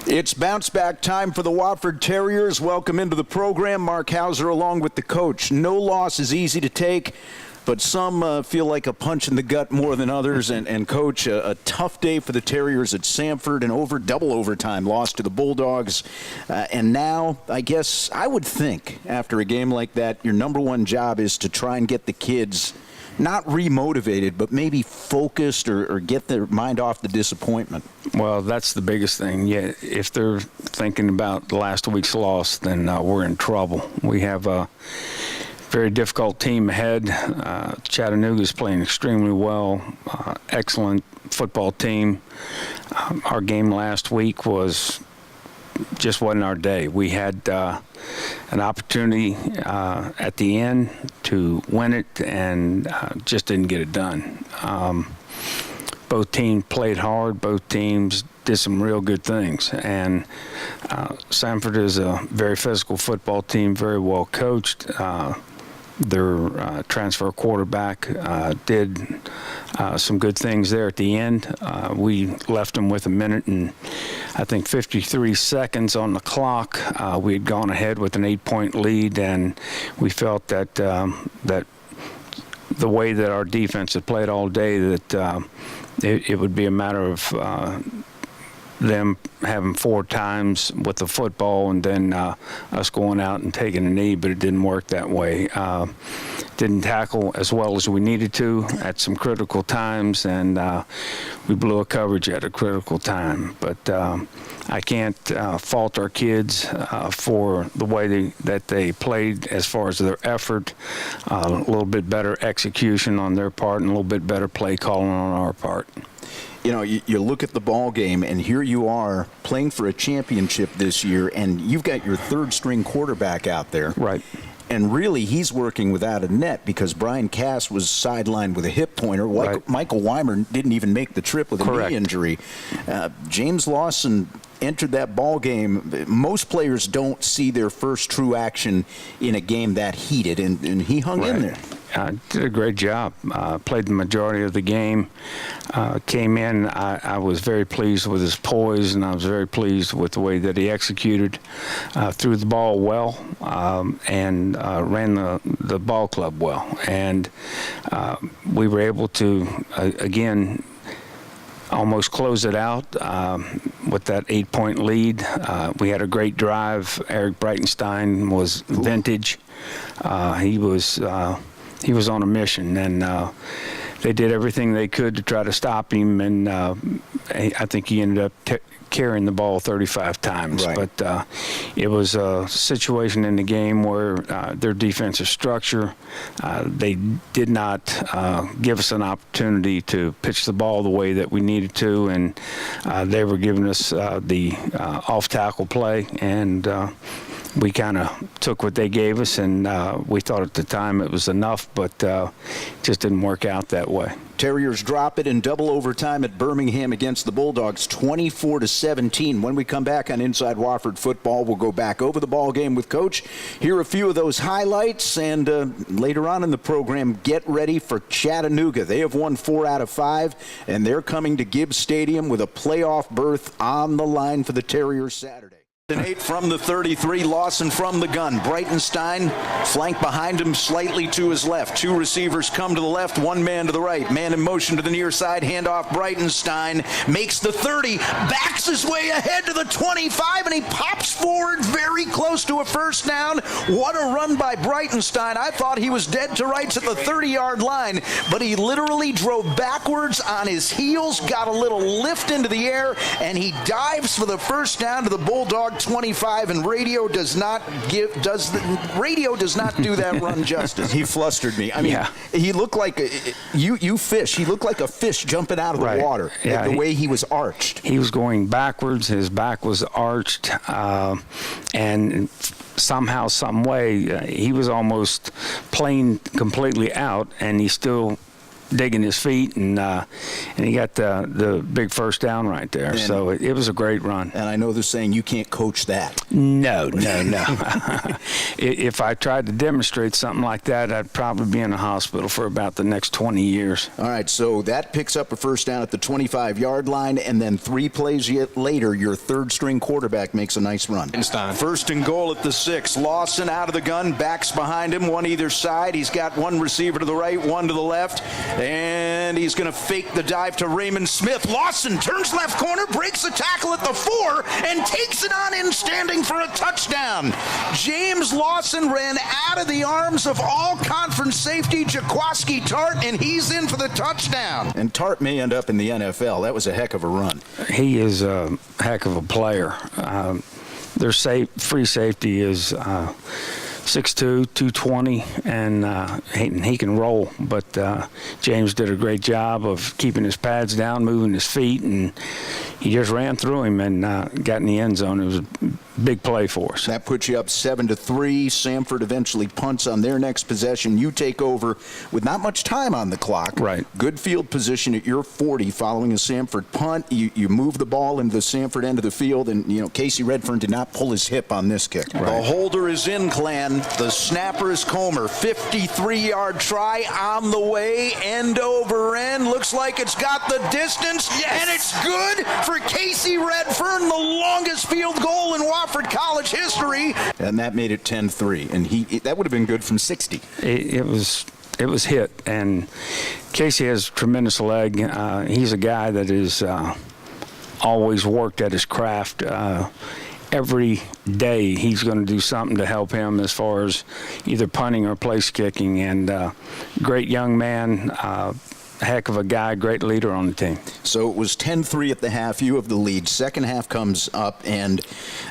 It's bounce back time for the Wofford Terriers. Welcome into the program. Mark Hauser along with the coach. No loss is easy to take, but some feel like a punch in the gut more than others. And Coach, a tough day for the Terriers at Samford, and double overtime loss to the Bulldogs. And now, I guess, I would think after a game like that, your number one job is to try and get the kids not remotivated, but maybe focused or get their mind off the disappointment. Well, that's the biggest thing. Yeah, if they're thinking about last week's loss, then we're in trouble. We have a very difficult team ahead. Chattanooga's playing extremely well. Excellent football team. Our game last week just wasn't our day. We had an opportunity at the end to win it and just didn't get it done. Both teams played hard. Both teams did some real good things. And Samford is a very physical football team, very well coached. Their transfer quarterback did some good things there at the end. We left them with a minute and I think 53 seconds on the clock. We had gone ahead with an 8-point lead, and we felt that that the way that our defense had played all day, that it would be a matter of them having 4 times with the football and then us going out and taking a knee, but it didn't work that way. Didn't tackle as well as we needed to at some critical times, and we blew a coverage at a critical time. But I can't fault our kids for the way that they played as far as their effort, a little bit better execution on their part and a little bit better play calling on our part. You know, you look at the ball game, and here you are playing for a championship this year, and you've got your third-string quarterback out there. Right. And really, he's working without a net because Brian Cass was sidelined with a hip pointer. Right. Michael Weimer didn't even make the trip with a knee injury. James Lawson entered that ball game. Most players don't see their first true action in a game that heated, and he hung in there. Did a great job. Played the majority of the game. Came in. I was very pleased with his poise, and I was very pleased with the way that he executed. Threw the ball well, and ran the ball club well. And we were able to, again, almost close it out with that 8-point lead. We had a great drive. Eric Breitenstein was vintage. He was on a mission, and they did everything they could to try to stop him, and I think he ended up carrying the ball 35 times. Right. But it was a situation in the game where their defensive structure, they did not give us an opportunity to pitch the ball the way that we needed to, and they were giving us the off-tackle play, and we kind of took what they gave us, and we thought at the time it was enough, but just didn't work out that way. Terriers drop it in double overtime at Birmingham against the Bulldogs, 24-17. When we come back on Inside Wofford Football, we'll go back over the ball game with Coach, hear a few of those highlights, and later on in the program, get ready for Chattanooga. They have won 4 out of 5, and they're coming to Gibbs Stadium with a playoff berth on the line for the Terriers Saturday. 8 from the 33, Lawson from the gun. Breitenstein flanked behind him slightly to his left. 2 receivers come to the left, 1 man to the right. Man in motion to the near side, handoff. Breitenstein makes the 30, backs his way ahead to the 25, and he pops forward very close to a first down. What a run by Breitenstein. I thought he was dead to rights at the 30-yard line, but he literally drove backwards on his heels, got a little lift into the air, and he dives for the first down to the Bulldog 25, and radio does not do that run justice. He flustered me. I mean, he looked like you fish. He looked like a fish jumping out of the water. Yeah, the way he was arched. He was going backwards. His back was arched, and somehow, some way, he was almost planed completely out, and he still digging his feet, and he got the big first down right there. And so it was a great run. And I know they're saying you can't coach that. No. If I tried to demonstrate something like that, I'd probably be in a hospital for about the next 20 years. All right, so that picks up a first down at the 25-yard line, and then 3 plays later, your third-string quarterback makes a nice run. First and goal at the 6. Lawson out of the gun, backs behind him, one either side. He's got one receiver to the right, one to the left, and he's going to fake the dive to Raymond Smith. Lawson turns left corner, breaks the tackle at the 4, and takes it on in standing for a touchdown. James Lawson ran out of the arms of all-conference safety Jaquaski Tart, and he's in for the touchdown. And Tart may end up in the NFL. That was a heck of a run. He is a heck of a player. Their free safety is 6'2", 220, and he can roll. But James did a great job of keeping his pads down, moving his feet, and he just ran through him and got in the end zone. It was a big play for us. That puts you up 7-3. Samford eventually punts on their next possession. You take over with not much time on the clock. Right. Good field position at your 40 following a Samford punt. You move the ball into the Samford end of the field, and Casey Redfern did not pull his hip on this kick. Right. The holder is in, Clan. The snapper is Comer. 53-yard try on the way, end over end. Looks like it's got the distance, and it's good for Casey Redfern, the longest field goal in Wofford College history. And that made it 10-3, and that would have been good from 60. It was hit, and Casey has tremendous leg. He's a guy that is always worked at his craft. Every day he's going to do something to help him as far as either punting or place kicking. And great young man, heck of a guy, great leader on the team. So it was 10-3 at the half. You have the lead. Second half comes up, and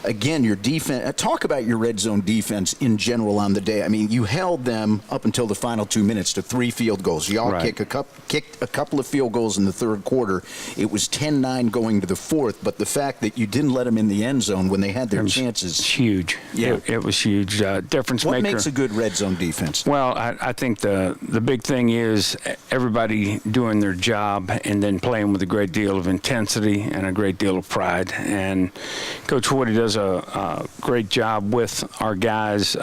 again, your defense. Talk about your red zone defense in general on the day. I mean, you held them up until the final 2 minutes to 3 field goals. Y'all right. kicked a couple of field goals in the third quarter. It was 10-9 going to the fourth, but the fact that you didn't let them in the end zone when they had their chances. Huge. Yeah. It was huge. Difference maker. What makes a good red zone defense? Well, I think the big thing is everybody doing their job and then playing with a great deal of intensity and a great deal of pride. And Coach Woody does a great job with our guys.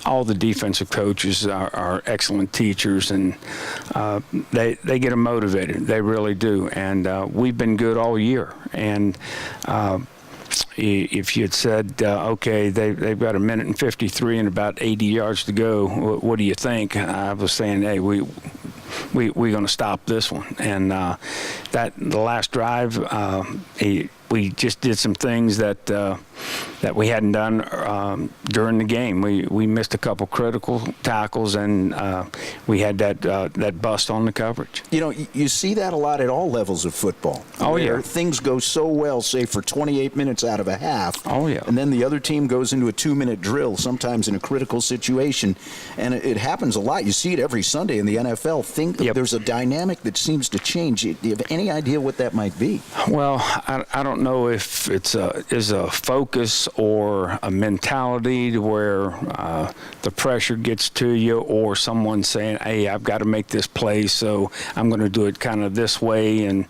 All the defensive coaches are excellent teachers, and they get them motivated. They really do. And we've been good all year. And if you had said, okay, they've got 1:53 and about 80 yards to go, what do you think? I was saying, hey, we're going to stop this one. And the last drive, we just did some things that we hadn't done during the game. We missed a couple critical tackles, and we had that bust on the coverage. You see that a lot at all levels of football. Oh, yeah. Things go so well, say, for 28 minutes out of a half. Oh, yeah. And then the other team goes into a 2-minute drill, sometimes in a critical situation. And it happens a lot. You see it every Sunday in the NFL. Yep. There's a dynamic that seems to change. Do you have any idea what that might be? Well, I don't know if it's a focus or a mentality to where the pressure gets to you, or someone saying, hey, I've got to make this play, so I'm going to do it kind of this way. And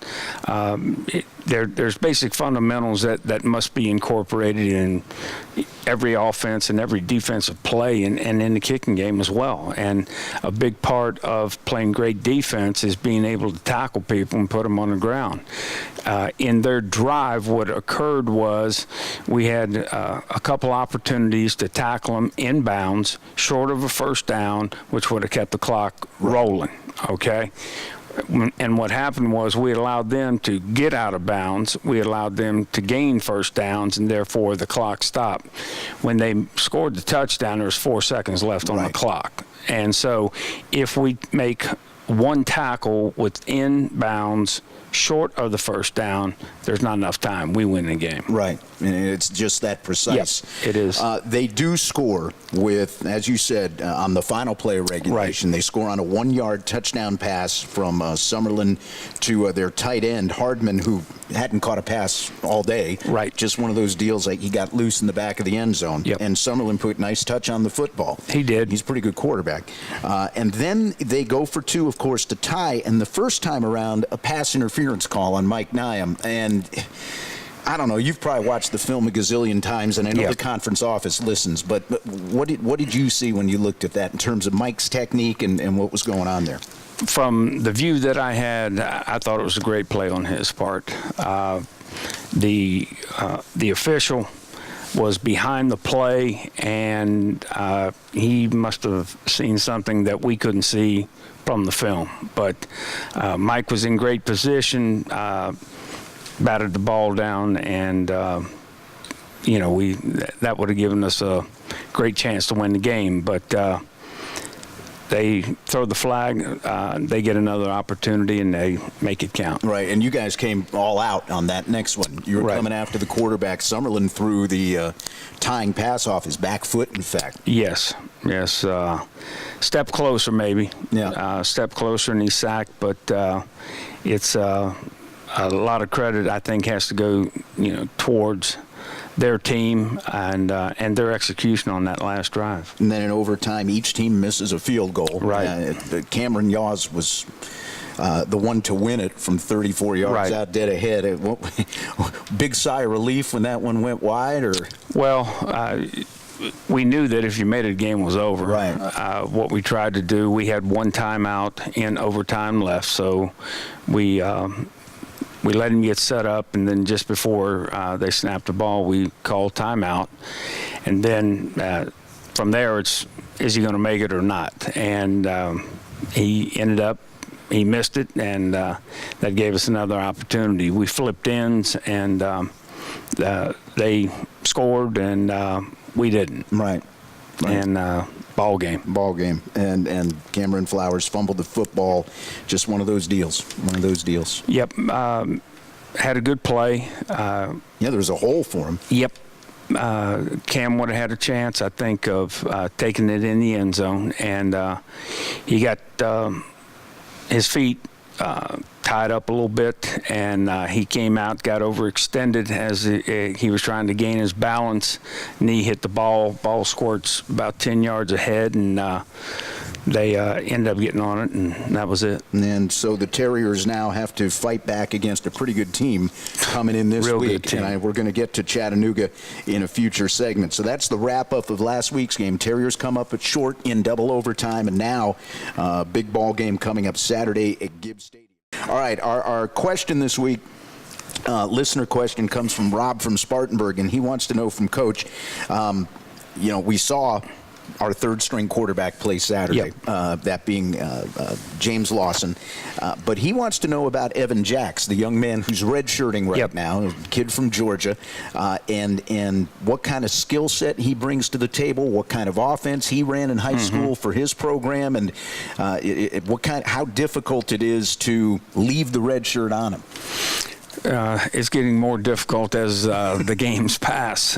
there's basic fundamentals that must be incorporated in every offense and every defensive play, and in the kicking game as well. And a big part of playing great defense is being able to tackle people and put them on the ground. In their drive, what occurred was we had a couple opportunities to tackle them inbounds, short of a first down, which would have kept the clock rolling, okay? And what happened was we allowed them to get out of bounds. We allowed them to gain first downs, and therefore the clock stopped. When they scored the touchdown, there was 4 seconds left on the clock. And so if we make one tackle within bounds short of the first down, there's not enough time. We win the game. Right, and it's just that precise. Yep, it is. They do score with, as you said, on the final play of regulation. Right. They score on a 1-yard touchdown pass from Summerlin to their tight end, Hardman, who hadn't caught a pass all day. Right. Just one of those deals like he got loose in the back of the end zone. Yep. And Summerlin put nice touch on the football. He did. He's a pretty good quarterback. And then they go for 2, of course, to tie. And the first time around, a pass interference call on Mike Nyam. And I don't know, you've probably watched the film a gazillion times, and I know Yep. the conference office listens, but what did you see when you looked at that in terms of Mike's technique and what was going on there? From the view that I had, I thought it was a great play on his part. The official was behind the play, and he must have seen something that we couldn't see from the film. But Mike was in great position, batted the ball down, and that would have given us a great chance to win the game. But they throw the flag, they get another opportunity, and they make it count. Right, and you guys came all out on that next one. You were Right. coming after the quarterback. Summerlin threw the tying pass off his back foot, in fact. Yes. Step closer, maybe. Yeah. Step closer, and he's sacked. But it's a lot of credit, I think, has to go, towards their team and their execution on that last drive. And then in overtime, each team misses a field goal. Right. Cameron Yaws was the one to win it from 34 yards Right. out dead ahead. Big sigh of relief when that one went wide, or? Well, we knew that if you made it, the game was over. Right. What we tried to do, we had one timeout in overtime left, so we let him get set up, and then just before they snapped the ball, we called timeout. And then from there, it's, is he going to make it or not? And he missed it, and that gave us another opportunity. We flipped ends, and they scored, and we didn't. Right. And ball game. Ball game. And Cameron Flowers fumbled the football. Just one of those deals. Yep. Had a good play. Yeah, there was a hole for him. Yep. Cam would have had a chance, I think, of taking it in the end zone. And he got his feet tied up a little bit, and he came out, got overextended as he was trying to gain his balance. Knee hit the ball. Ball squirts about 10 yards ahead, and they ended up getting on it, and that was it. And so the Terriers now have to fight back against a pretty good team coming in this Real week. good team. And we're going to get to Chattanooga in a future segment. So that's the wrap-up of last week's game. Terriers come up at short in double overtime, and now big ball game coming up Saturday at Gibbs Stadium. All right, our question this week, listener question, comes from Rob from Spartanburg, and he wants to know from Coach, we saw our third-string quarterback play Saturday, Yep. that being James Lawson. But he wants to know about Evan Jacks, the young man who's redshirting right Yep. now, a kid from Georgia, and what kind of skill set he brings to the table, what kind of offense he ran in high school for his program, and how difficult it is to leave the red shirt on him. It's getting more difficult as the games pass.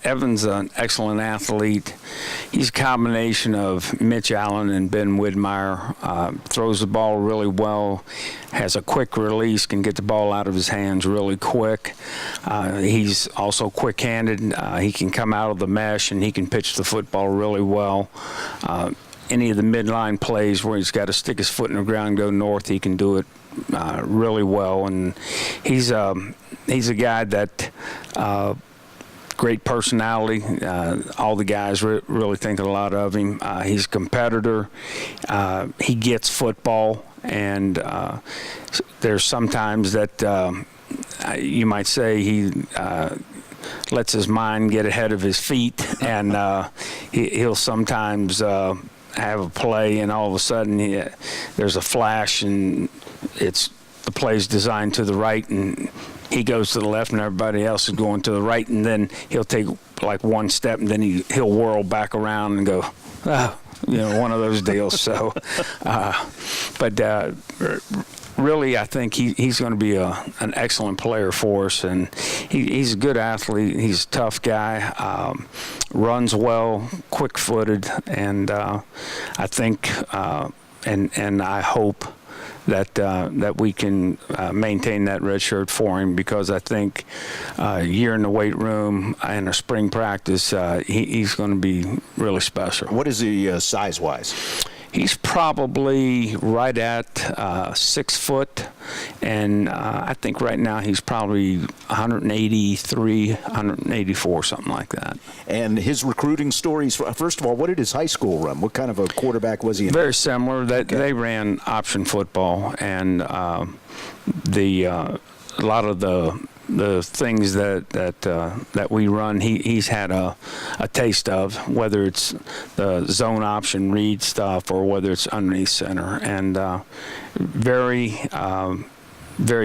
Evan's an excellent athlete. He's a combination of Mitch Allen and Ben Widmeyer. Throws the ball really well, has a quick release, can get the ball out of his hands really quick. He's also quick-handed. He can come out of the mesh, and he can pitch the football really well. Any of the midline plays where he's got to stick his foot in the ground and go north, he can do it really well. And he's a guy that great personality. All the guys really think a lot of him. He's a competitor. He gets football, and there's sometimes that you might say he lets his mind get ahead of his feet, and he'll sometimes have a play, and all of a sudden there's a flash, and the play's designed to the right, and he goes to the left, and everybody else is going to the right, and then he'll take like one step, and then he'll whirl back around and go, one of those deals. So, but really, I think he's going to be an excellent player for us, and he's a good athlete. He's a tough guy, runs well, quick-footed, and I think and I hope that we can maintain that red shirt for him, because I think a year in the weight room and a spring practice, he's going to be really special. What is he size-wise? He's probably right at 6 foot, and I think right now he's probably 183, 184, something like that. And his recruiting stories, first of all, what did his high school run? What kind of a quarterback was he in? Very similar. They ran option football, and a lot of the things that we run, he's had a taste of, whether it's the zone option read stuff or whether it's underneath center. And very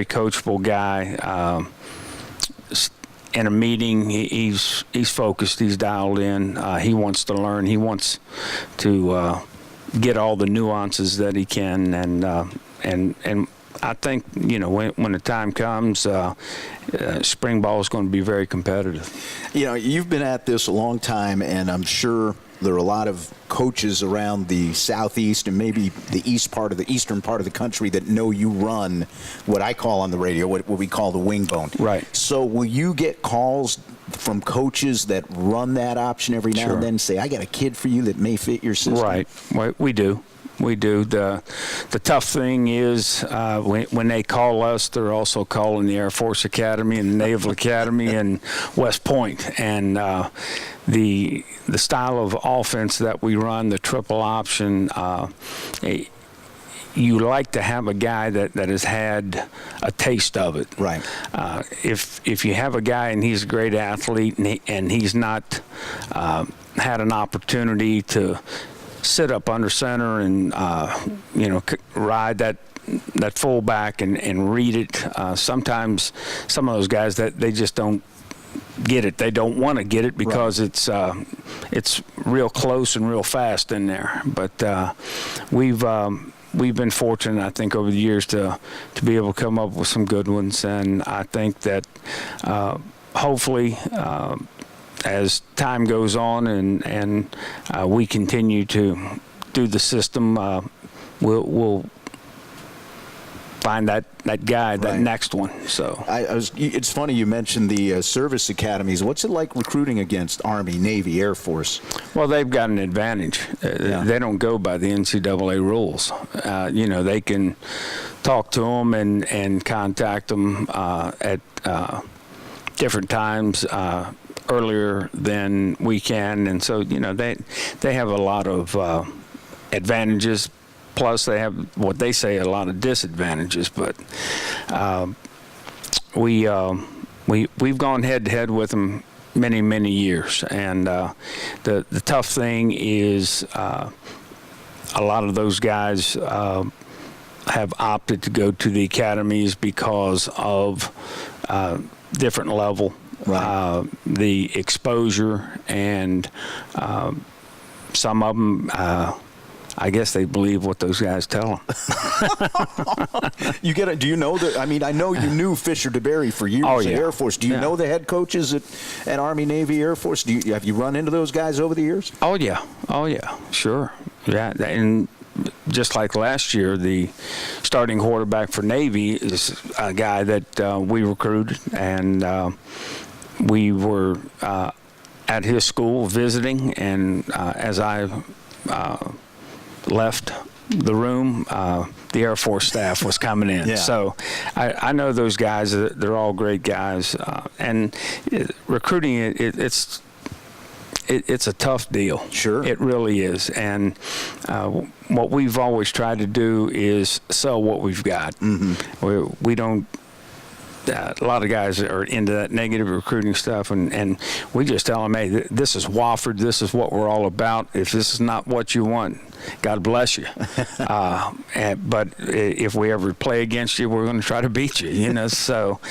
coachable guy. In a meeting, he's focused, he's dialed in. He wants to learn. He wants to get all the nuances that he can, and I think, when the time comes, spring ball is going to be very competitive. You've been at this a long time, and I'm sure there are a lot of coaches around the southeast and maybe the eastern part of the country that know you run what I call on the radio, what we call the wing bone. Right. So will you get calls from coaches that run that option every now and then and say, I got a kid for you that may fit your system? Right. We do. We do. The tough thing is when they call us, they're also calling the Air Force Academy and the Naval Academy and West Point. And the style of offense that we run, the triple option, you like to have a guy that has had a taste of it. Right. If you have a guy and he's a great athlete and he's not had an opportunity to sit up under center and ride that fullback and read it. Sometimes some of those guys that they just don't get it. They don't want to get it because it's real close and real fast in there. But we've been fortunate, I think, over the years to be able to come up with some good ones, and I think that hopefully. As time goes on and we continue to do the system, we'll find that guy, that next one. So it's funny you mentioned the service academies. What's it like recruiting against Army, Navy, Air Force? Well, they've got an advantage. They don't go by the NCAA rules. They can talk to them and contact them at different times. Earlier than we can, and so they have a lot of advantages. Plus, they have what they say a lot of disadvantages. But we've gone head to head with them many years, and the tough thing is a lot of those guys have opted to go to the academies because of different level. Right. The exposure, and some of them, I guess they believe what those guys tell them. Do you know that? I mean, I know you knew Fisher DeBerry for years at Air Force. Do you know the head coaches at Army, Navy, Air Force? Have you run into those guys over the years? Oh yeah, sure. Yeah, and just like last year, the starting quarterback for Navy is a guy that we recruited, and we were at his school visiting, and as I left the room, the Air Force staff was coming in. So I know those guys. They're all great guys. And recruiting, it's a tough deal. Sure. It really is. And what we've always tried to do is sell what we've got. Mm-hmm. We don't. A lot of guys are into that negative recruiting stuff, and we just tell them, hey, this is Wofford. This is what we're all about. If this is not what you want, God bless you. But if we ever play against you, we're going to try to beat you. So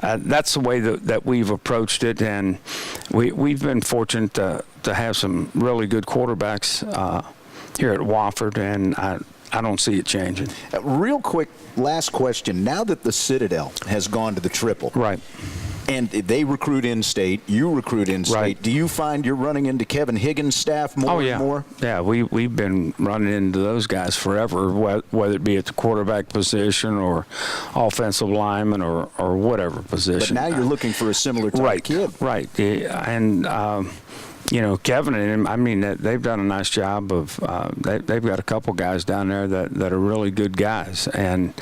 that's the way that we've approached it, and we've been fortunate to have some really good quarterbacks here at Wofford, and I don't see it changing. Real quick, last question. Now that the Citadel has gone to the Triple, Right. and they recruit in-state, you recruit in-state, Right. do you find you're running into Kevin Higgins' staff more and more? Yeah, we've been running into those guys forever, whether it be at the quarterback position or offensive lineman or whatever But position. now you're looking for a similar type kid. Right. Yeah, and Kevin and him, I mean, they've done a nice job of. They've got a couple guys down there that are really good guys, and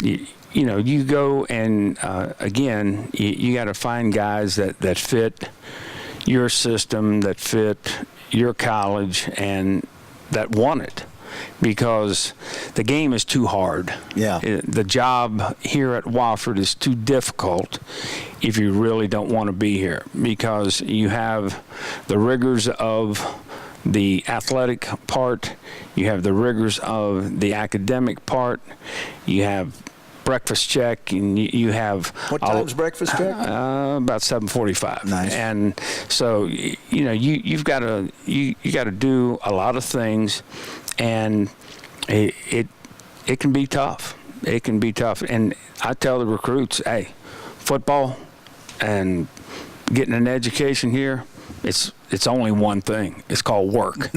you go and again, you got to find guys that fit your system, that fit your college, and that want it. Because the game is too hard. Yeah. The job here at Wofford is too difficult if you really don't want to be here, because you have the rigors of the athletic part, you have the rigors of the academic part, you have breakfast check, and you have What time's breakfast check? about 7:45. Nice. And so you've got to do a lot of things, and it can be tough. It can be tough. And I tell the recruits, hey, football and getting an education here, it's only one thing. It's called work.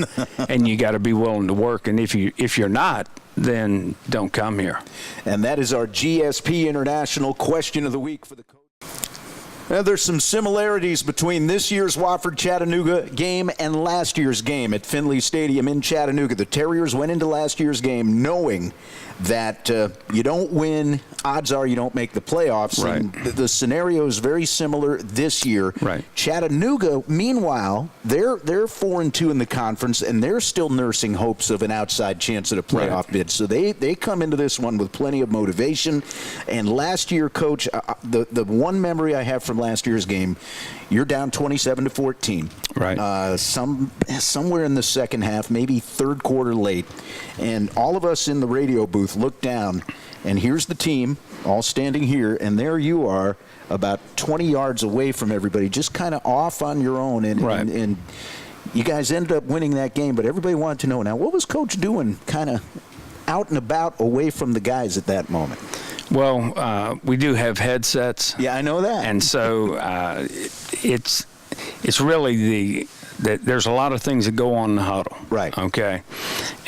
And you got to be willing to work. And if you're not, then don't come here. And that is our GSP International Question of the Week for the coach. Now, there's some similarities between this year's Wofford-Chattanooga game and last year's game at Finley Stadium in Chattanooga. The Terriers went into last year's game knowing that you don't win, odds are you don't make the playoffs. Right. And the scenario is very similar this year. Right. Chattanooga, meanwhile, they're 4-2 in the conference, and they're still nursing hopes of an outside chance at a playoff bid. So they come into this one with plenty of motivation. And last year, Coach, the one memory I have from last year's game, you're down 27-14. Right. Somewhere in the second half, maybe third quarter late, and all of us in the radio booth look down, and here's the team all standing here, and there you are about 20 yards away from everybody, just kind of off on your own, and you guys ended up winning that game. But everybody wanted to know, now, what was Coach doing kind of out and about away from the guys at that moment? Well, we do have headsets. Yeah, I know that. And so it's really that there's a lot of things that go on in the huddle. Right. Okay.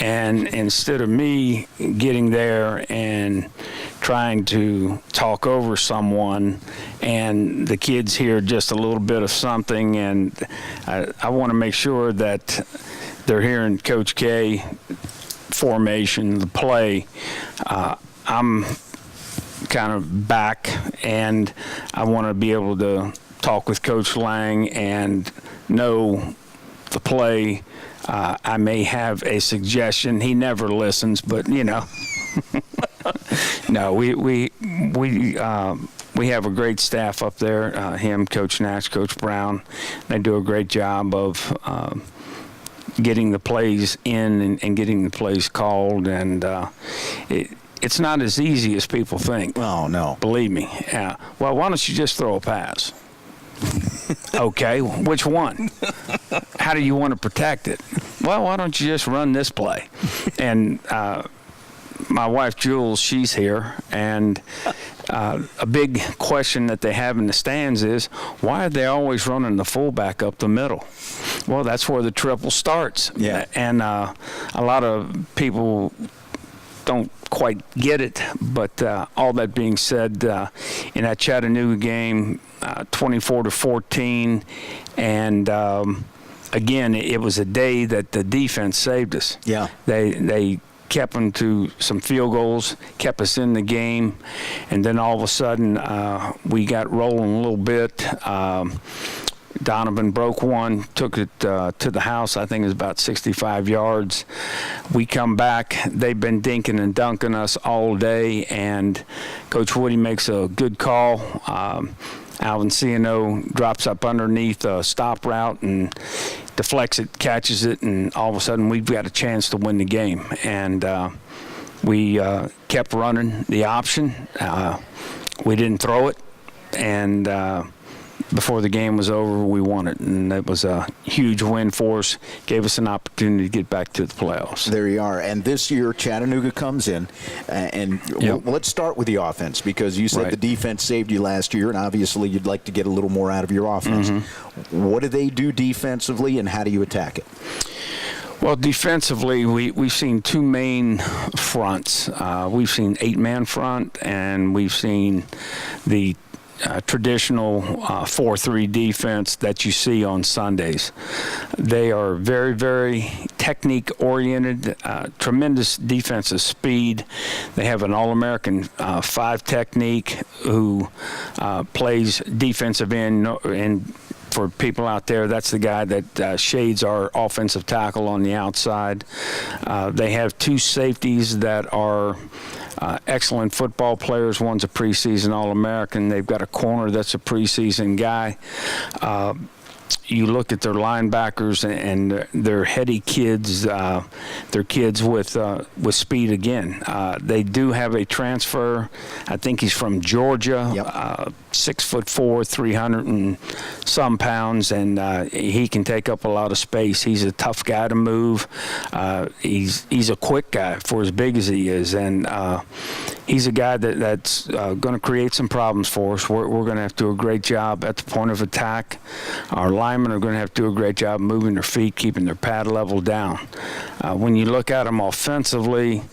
And instead of me getting there and trying to talk over someone, and the kids hear just a little bit of something, and I want to make sure that they're hearing Coach K formation, the play. I'm kind of back, and I want to be able to talk with Coach Lang and know the play. I may have a suggestion. He never listens, but no, we have a great staff up there. Him, Coach Nash, Coach Brown, they do a great job of getting the plays in and getting the plays called, and it's not as easy as people think. Oh, no. Believe me. Well, why don't you just throw a pass? Okay, which one? How do you want to protect it? Well, why don't you just run this play? And my wife, Jules, she's here, and a big question that they have in the stands is, why are they always running the fullback up the middle? Well, that's where the triple starts. Yeah. And a lot of people don't quite get it, but all that being said, in that Chattanooga game, 24-14, and again, it was a day that the defense saved us. Yeah. They kept them to some field goals, kept us in the game, and then all of a sudden we got rolling a little bit. Donovan broke one, took it to the house. I think it was about 65 yards. We come back. They've been dinking and dunking us all day, and Coach Woody makes a good call. Alvin Ciano drops up underneath a stop route and deflects it, catches it, and all of a sudden we've got a chance to win the game. And we kept running the option. We didn't throw it, and before the game was over, we won it, and that was a huge win for us. Gave us an opportunity to get back to the playoffs. There you are. And this year, Chattanooga comes in, and Yep. let's start with the offense, because you said Right. the defense saved you last year, and obviously you'd like to get a little more out of your offense. What do they do defensively, and how do you attack it? Well, defensively, we've seen two main fronts. We've seen 8-man front, and we've seen the traditional 4-3 defense that you see on Sundays. They are very, very technique-oriented, tremendous defensive speed. They have an All-American 5 technique who plays defensive end, and for people out there, that's the guy that shades our offensive tackle on the outside. They have 2 safeties that are excellent football players. One's a preseason All-American. They've got a corner that's a preseason guy. You look at their linebackers, and they're heady kids. They're kids with speed again. They do have a transfer. I think he's from Georgia. Yep. 6'4", 300 and some pounds, and he can take up a lot of space. He's a tough guy to move. He's a quick guy for as big as he is, and he's a guy that's going to create some problems for us. We're going to have to do a great job at the point of attack. Our linemen are going to have to do a great job moving their feet, keeping their pad level down. When you look at them offensively,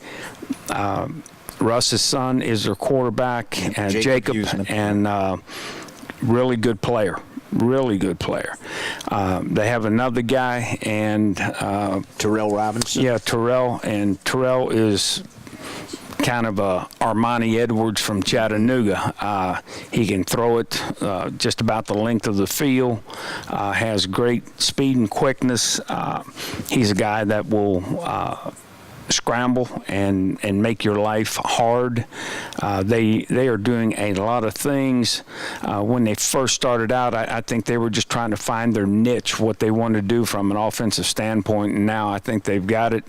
Russ's son is their quarterback, Jacob, and really good player. Really good player. They have another guy, and Terrell Robinson? Yeah, Terrell. And Terrell is kind of a Armani Edwards from Chattanooga. He can throw it just about the length of the field, has great speed and quickness. He's a guy that will scramble and make your life hard. They are doing a lot of things. When they first started out, I think they were just trying to find their niche, what they wanted to do from an offensive standpoint, and now I think they've got it.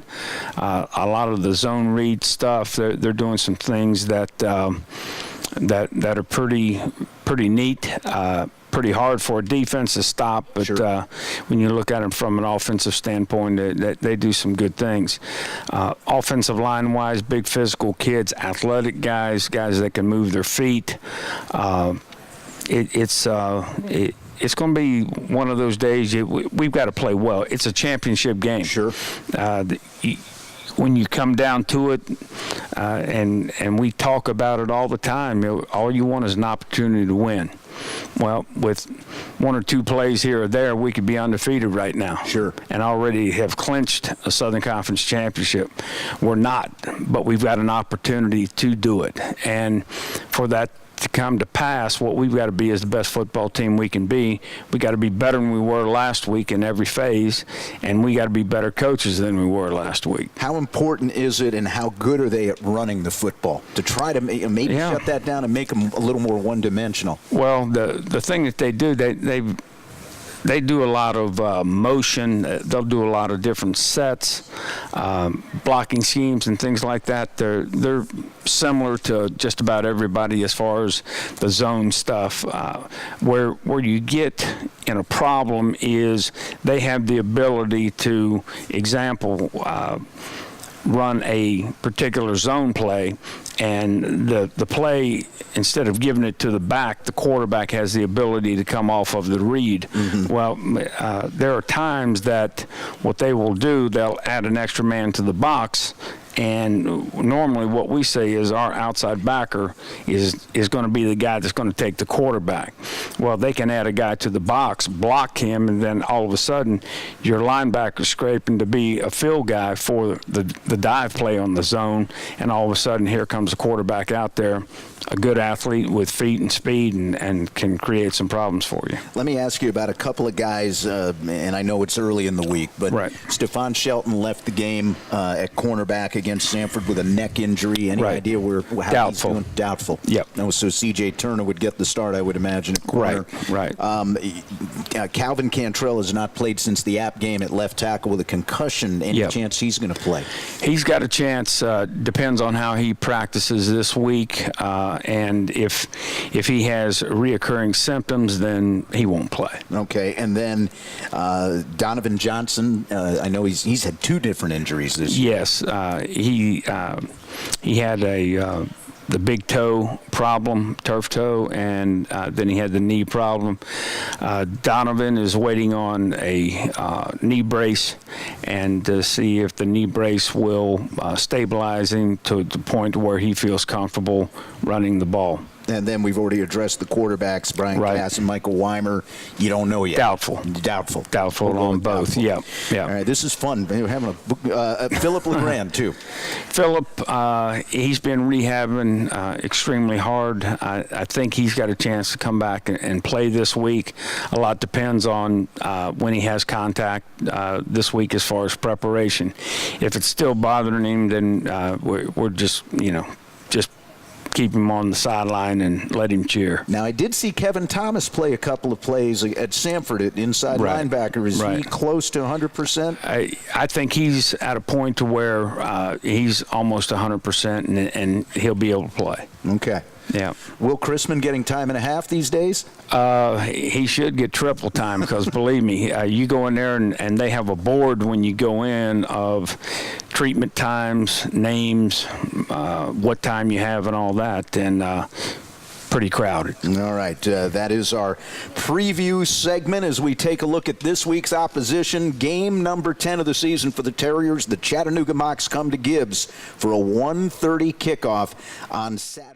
A lot of the zone read stuff, they're doing some things that are pretty neat. Pretty hard for a defense to stop, but Sure. When you look at them from an offensive standpoint, they do some good things. Offensive line-wise, big physical kids, athletic guys that can move their feet. It's going to be one of those days we've got to play well. It's a championship game. Sure. When you come down to it, and we talk about it all the time, all you want is an opportunity to win. Well, with 1 or 2 plays here or there, we could be undefeated right now. Sure. And already have clinched a Southern Conference championship. We're not, but we've got an opportunity to do it. And for that to come to pass, what we've got to be is the best football team we can be. We got to be better than we were last week in every phase, and we got to be better coaches than we were last week. How important is it, and how good are they at running the football to try to maybe shut that down and make them a little more one-dimensional? Well, the thing that they do, they do a lot of motion. They'll do a lot of different sets, blocking schemes and things like that. They're similar to just about everybody as far as the zone stuff. Where you get in a problem is they have the ability to, run a particular zone play, and the play, instead of giving it to the back, the quarterback has the ability to come off of the read. Mm-hmm. Well, there are times that what they will do, they'll add an extra man to the box, and normally what we say is our outside backer is going to be the guy that's going to take the quarterback. Well, they can add a guy to the box, block him, and then all of a sudden your linebacker's scraping to be a field guy for the dive play on the zone, and all of a sudden here comes the quarterback out there, a good athlete with feet and speed, and can create some problems for you. Let me ask you about a couple of guys, and I know it's early in the week, but Right. Stephon Shelton left the game at cornerback against against Sanford with a neck injury. Any Right. idea how Doubtful. he's doing? Doubtful. Yep. No, so C.J. Turner would get the start, I would imagine, at corner. Right. Calvin Cantrell has not played since the App game at left tackle with a concussion. Any Yep. chance he's going to play? He's got a chance. Depends on how he practices this week, and if he has reoccurring symptoms, then he won't play. Okay, and then Donovan Johnson. I know he's had two different injuries this year. Yes, he had the big toe problem, turf toe, and then he had the knee problem. Donovan is waiting on a knee brace, and to see if the knee brace will stabilize him to the point where he feels comfortable running the ball. And then we've already addressed the quarterbacks, Brian Right. Cass and Michael Weimer. You don't know yet. Doubtful. Doubtful. Doubtful We'll go on with both. doubtful. Yep. All right, this is fun. We're having a Philip LeGrand too. Philip, he's been rehabbing extremely hard. I think he's got a chance to come back and play this week. A lot depends on when he has contact this week as far as preparation. If it's still bothering him, then we're just keep him on the sideline and let him cheer. Now, I did see Kevin Thomas play a couple of plays at Sanford at inside Right. linebacker. Is he Right. close to 100%? I think he's at a point to where he's almost 100%, and he'll be able to play. Okay. Yeah. Will Chrisman getting time and a half these days? He should get triple time because, believe me, you go in there and they have a board when you go in of treatment times, names, what time you have and all that, and pretty crowded. All right, that is our preview segment as we take a look at this week's opposition. Game number 10 of the season for the Terriers. The Chattanooga Mocs come to Gibbs for a 1:30 kickoff on Saturday.